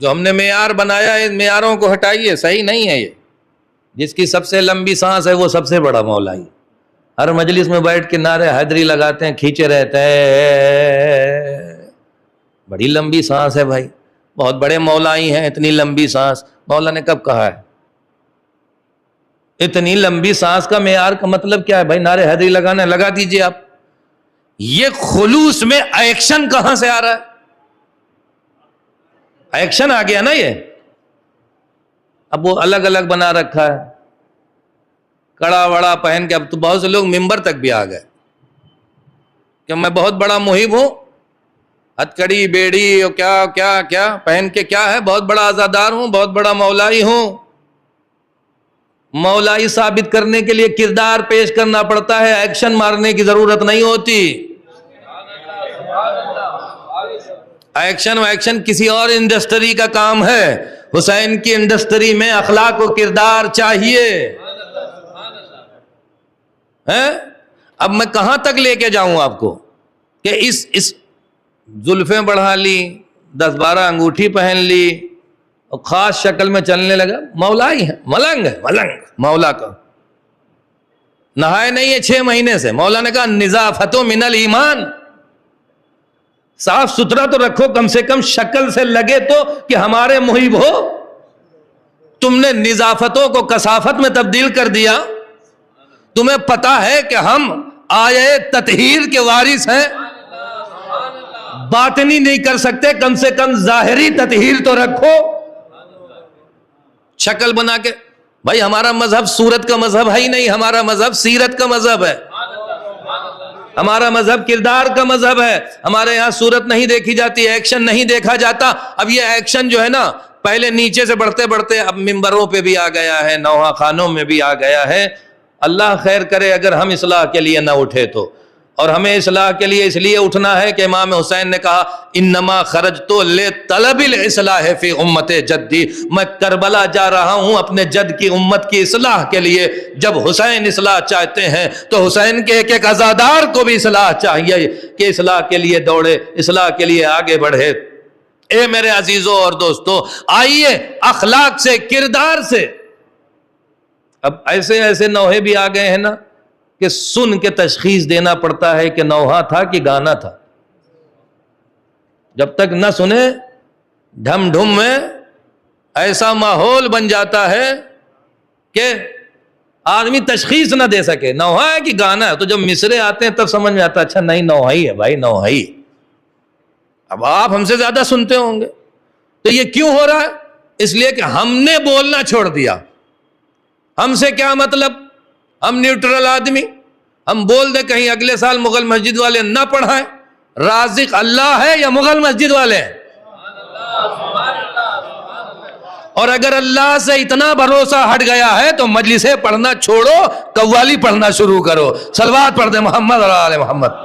جو ہم نے معیار بنایا ہے، ان معیاروں کو ہٹائیے، صحیح نہیں ہے یہ۔ جس کی سب سے لمبی سانس ہے وہ سب سے بڑا مولائی، ہر مجلس میں بیٹھ کے نعرے حیدری لگاتے ہیں، کھینچے رہتے ہیں، بڑی لمبی سانس ہے بھائی، بہت بڑے مولائی ہیں، اتنی لمبی سانس مولا نے کب کہا ہے؟ اتنی لمبی سانس کا معیار کا مطلب کیا ہے بھائی؟ نعرے حیدری لگانا ہے، لگا دیجئے آپ۔ یہ خلوص میں ایکشن کہاں سے آ رہا ہے؟ ایکشن آ گیا نا یہ۔ اب وہ الگ الگ بنا رکھا ہے، کڑا وڑا پہن کے، اب تو بہت سے لوگ ممبر تک بھی آ گئے کہ میں بہت بڑا محب ہوں، ہتھ کڑی بیڑی اور کیا کیا کیا پہن کے، کیا ہے، بہت بڑا عزادار ہوں، بہت بڑا مولائی ہوں۔ مولائی ثابت کرنے کے لیے کردار پیش کرنا پڑتا ہے، ایکشن مارنے کی ضرورت نہیں ہوتی۔ ایکشن کسی اور انڈسٹری کا کام ہے، حسین کی انڈسٹری میں اخلاق و کردار چاہیے۔ اب میں کہاں تک لے کے جاؤں آپ کو کہ اس زلفیں بڑھا لی، 10-12 انگوٹھی پہن لی اور خاص شکل میں چلنے لگا، مولائی ہے، ملنگ ہے، ملنگ مولا کا نہائے نہیں ہے 6 مہینے سے۔ مولا نے کہا نظافت من الایمان، صاف ستھرا تو رکھو، کم سے کم شکل سے لگے تو کہ ہمارے محب ہو۔ تم نے نظافتوں کو کثافت میں تبدیل کر دیا۔ تمہیں پتا ہے کہ ہم آیے تطہیر کے وارث ہیں، باطنی نہیں کر سکتے، کم سے کم ظاہری تطہیر تو رکھو۔ شکل بنا کے بھائی، ہمارا مذہب صورت کا مذہب ہے ہی نہیں، ہمارا مذہب سیرت کا مذہب ہے، ہمارا مذہب کردار کا مذہب ہے۔ ہمارے یہاں صورت نہیں دیکھی جاتی، ایکشن نہیں دیکھا جاتا۔ اب یہ ایکشن جو ہے نا، پہلے نیچے سے بڑھتے بڑھتے اب ممبروں پہ بھی آ گیا ہے، نوحہ خانوں میں بھی آ گیا ہے۔ اللہ خیر کرے اگر ہم اصلاح کے لیے نہ اٹھے تو، اور ہمیں اصلاح کے لیے اس لیے اٹھنا ہے کہ امام حسین نے کہا انما خرجت لطلب الاصلاح فی امت جدی، میں کربلا جا رہا ہوں اپنے جد کی امت کی اصلاح کے لیے۔ جب حسین اصلاح چاہتے ہیں تو حسین کے ایک ایک عزادار کو بھی اصلاح چاہیے کہ اصلاح کے لیے دوڑے، اصلاح کے لیے آگے بڑھے۔ اے میرے عزیزوں اور دوستو، آئیے اخلاق سے، کردار سے۔ اب ایسے ایسے نوحے بھی آ گئے ہیں نا کہ سن کے تشخیص دینا پڑتا ہے کہ نوحہ تھا کہ گانا تھا۔ جب تک نہ سنے، ڈھم ڈھم میں ایسا ماحول بن جاتا ہے کہ آدمی تشخیص نہ دے سکے نوحہ ہے کہ گانا ہے۔ تو جب مصرے آتے ہیں تب سمجھ میں آتا ہے اچھا نہیں، نوحہ ہی ہے بھائی، نوحہ ہی۔ اب آپ ہم سے زیادہ سنتے ہوں گے، تو یہ کیوں ہو رہا ہے؟ اس لیے کہ ہم نے بولنا چھوڑ دیا۔ ہم سے کیا مطلب، ہم نیوٹرل آدمی، ہم بول دیں کہیں اگلے سال مغل مسجد والے نہ پڑھائیں، رازق اللہ ہے یا مغل مسجد والے ہیں؟ اور اگر اللہ سے اتنا بھروسہ ہٹ گیا ہے تو مجلسیں پڑھنا چھوڑو، قوالی پڑھنا شروع کرو۔ صلوات پڑھ دیں محمد اور آل محمد۔